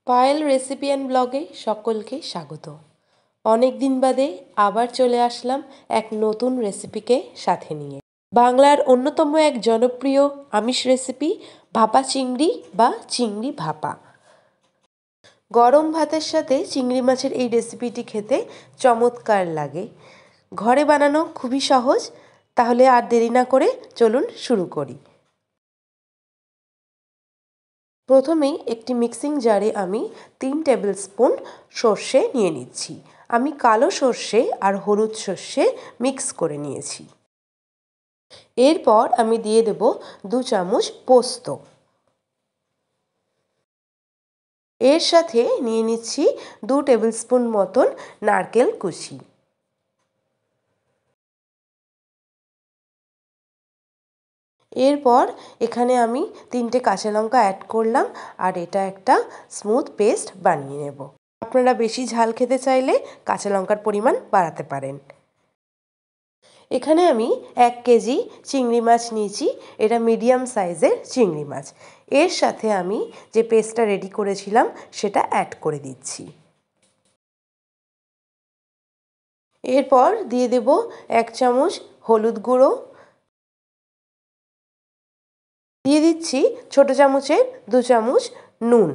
Payel recipe and ব্লগে সকলকে স্বাগত। অনেক দিন বাদে আবার চলে আসলাম এক নতুন রেসিপিকে সাথে নিয়ে। বাংলার অন্যতম এক জনপ্রিয় আমিষ রেসিপি ভাপা চিংড়ি বা চিংড়ি ভাপা। গরম ভাতের সাথে চিংড়ি মাছের এই রেসিপিটি খেতে চমৎকার লাগে। ঘরে বানানো খুবই সহজ। তাহলে আর দেরি না করে চলুন শুরু করি। প্রথমেই একটি মিক্সিং জারে আমি 3 টেবিল স্পুন সর্ষে নিয়ে নিচ্ছি। আমি কালো সর্ষে আর হলুদ সর্ষে মিক্স করে নিয়েছি। এরপর আমি দিয়ে দেব 2 চামচ পোস্ত। এর সাথে নিয়ে নিচ্ছি 2 টেবিল স্পুন মতন নারকেল কুচি। এরপর এখানে আমি 3টে কাঁচা লঙ্কা অ্যাড করলাম আর এটা একটা স্মুথ পেস্ট বানিয়ে নেব। আপনারা বেশি ঝাল খেতে চাইলে কাঁচা লঙ্কার পরিমাণ বাড়াতে পারেন। এখানে আমি 1 কেজি চিংড়ি মাছ নিয়েছি। এটা মিডিয়াম সাইজের চিংড়ি মাছ। এর সাথে আমি যে পেস্টটা রেডি করেছিলাম সেটা অ্যাড করে দিচ্ছি। এরপর দিয়ে দেব 1 চামচ হলুদ গুঁড়ো। দিয়ে দিচ্ছি ছোট চামচের 2 চামচ নুন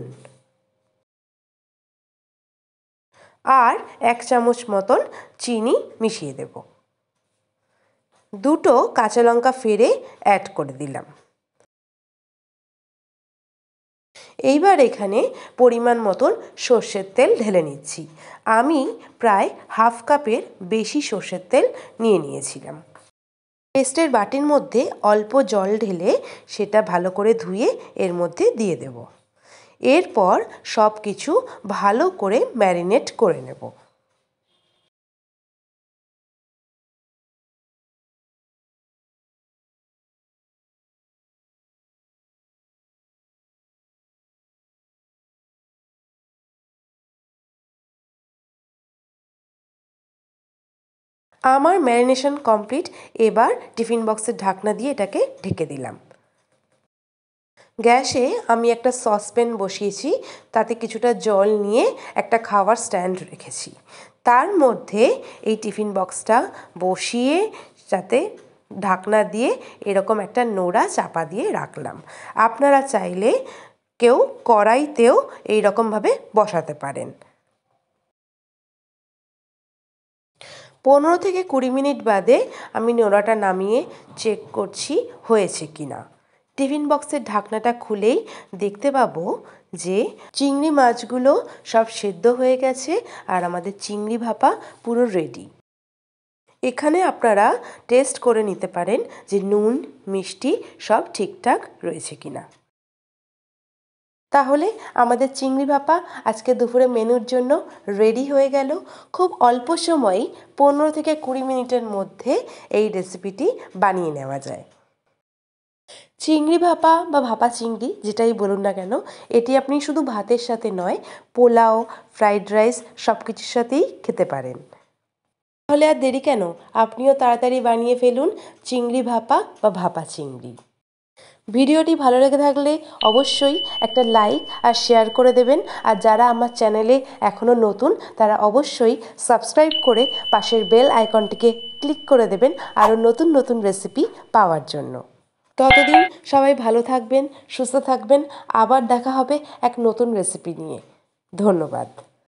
আর 1 চামচ মতন চিনি মিশিয়ে দেব। 2টো কাঁচা লঙ্কা ফেড়ে অ্যাড করে দিলাম। এইবার এখানে পরিমাণ মতন সর্ষের তেল ঢেলে নিচ্ছি। আমি প্রায় হাফ কাপের বেশি সর্ষের তেল নিয়ে নিয়েছিলাম। পেস্টের বাটির মধ্যে অল্প জল ঢেলে সেটা ভালো করে ধুয়ে এর মধ্যে দিয়ে দেব। এরপর সব কিছু ভালো করে ম্যারিনেট করে নেব। আমার ম্যারিনেশন কমপ্লিট। এবার টিফিন বক্সের ঢাকনা দিয়ে এটাকে ঢেকে দিলাম। গ্যাসে আমি একটা সসপ্যান বসিয়েছি। তাতে কিছুটা জল নিয়ে একটা খাওয়ার স্ট্যান্ড রেখেছি। তার মধ্যে এই টিফিন বক্সটা বসিয়ে যাতে ঢাকনা দিয়ে এরকম একটা নোড়া চাপা দিয়ে রাখলাম। আপনারা চাইলে কেউ কড়াইতেও এইরকমভাবে বসাতে পারেন। 15 থেকে 20 মিনিট বাদে আমি নোড়াটা নামিয়ে চেক করছি হয়েছে কিনা। টিফিন বক্সের ঢাকনাটা খুলেই দেখতে পাবো যে চিংড়ি মাছগুলো সব সেদ্ধ হয়ে গেছে আর আমাদের চিংড়ি ভাপা পুরো রেডি। এখানে আপনারা টেস্ট করে নিতে পারেন যে নুন মিষ্টি সব ঠিকঠাক রয়েছে কিনা। তাহলে আমাদের চিংড়ি ভাপা আজকে দুপুরে মেনুর জন্য রেডি হয়ে গেল। খুব অল্প সময়েই 15 থেকে 20 মিনিটের মধ্যে এই রেসিপিটি বানিয়ে নেওয়া যায়। চিংড়ি ভাপা বা ভাপা চিংড়ি যেটাই বলুন না কেন, এটি আপনি শুধু ভাতের সাথে নয়, পোলাও, ফ্রাইড রাইস সব কিছুর সাথেই খেতে পারেন। তাহলে আর দেরি কেন, আপনিও তাড়াতাড়ি বানিয়ে ফেলুন চিংড়ি ভাপা বা ভাপা চিংড়ি। ভিডিওটি ভালো লেগে থাকলে অবশ্যই একটা লাইক আর শেয়ার করে দেবেন। আর যারা আমার চ্যানেলে এখনও নতুন তারা অবশ্যই সাবস্ক্রাইব করে পাশের বেল আইকনটিকে ক্লিক করে দেবেন আরও নতুন নতুন রেসিপি পাওয়ার জন্য। ততদিন সবাই ভালো থাকবেন, সুস্থ থাকবেন। আবার দেখা হবে এক নতুন রেসিপি নিয়ে। ধন্যবাদ।